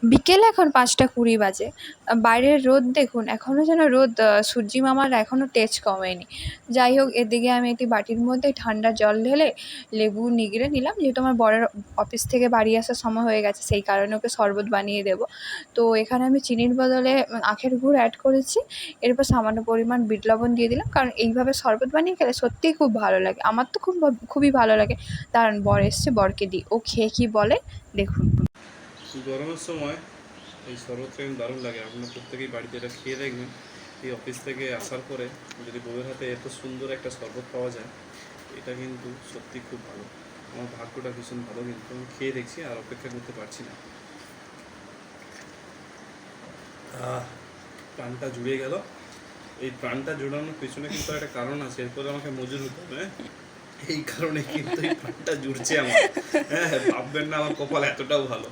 বিকেল এখন ৫টা ২০ বাজে। বাইরের রোদ দেখুন, এখনও যেন রোদ সূর্যি মামার এখনও তেজ কমেনি। যাই হোক, এদিকে আমি একটি বাটির মধ্যে ঠান্ডা জল ঢেলে লেবু নিগড়ে নিলাম, যেহেতু আমার বরের অফিস থেকে বাড়ি আসার সময় হয়ে গেছে, সেই কারণে ওকে শরবত বানিয়ে দেবো। তো এখানে আমি চিনির বদলে আখের গুড় অ্যাড করেছি। এরপর সামান্য পরিমাণ বিট লবণ দিয়ে দিলাম, কারণ এইভাবে শরবত বানিয়ে খেলে সত্যিই খুব ভালো লাগে। আমার তো খুবই ভালো লাগে। দাঁড়ান, বর এসছে, বরকে দিই, ও খেয়ে কী বলে দেখুন। গরমের সময় এই শরবতটা কিন্তু দারুণ লাগে। আপনারা প্রত্যেকেই বাড়িতে এটা খেয়ে দেখবেন। এই অফিস থেকে আসার পরে যদি বউয়ের হাতে এত সুন্দর একটা শরবত পাওয়া যায়, এটা কিন্তু সত্যি খুব ভালো। আমার ভাগ্যটা ভীষণ ভালো, কিন্তু আমি খেয়ে দেখছি আর অপেক্ষা করতে পারছি না। প্রাণটা জুড়ে গেল। এই প্রাণটা জোড়ানোর পিছনে কিন্তু একটা কারণ আছে, এরপরে আমাকে মজুর হতে হবে। এই কারণে কিন্তু এই প্রাণটা জুড়ছে আমার। হ্যাঁ, ভাববেন না আমার কপাল এতটাও ভালো।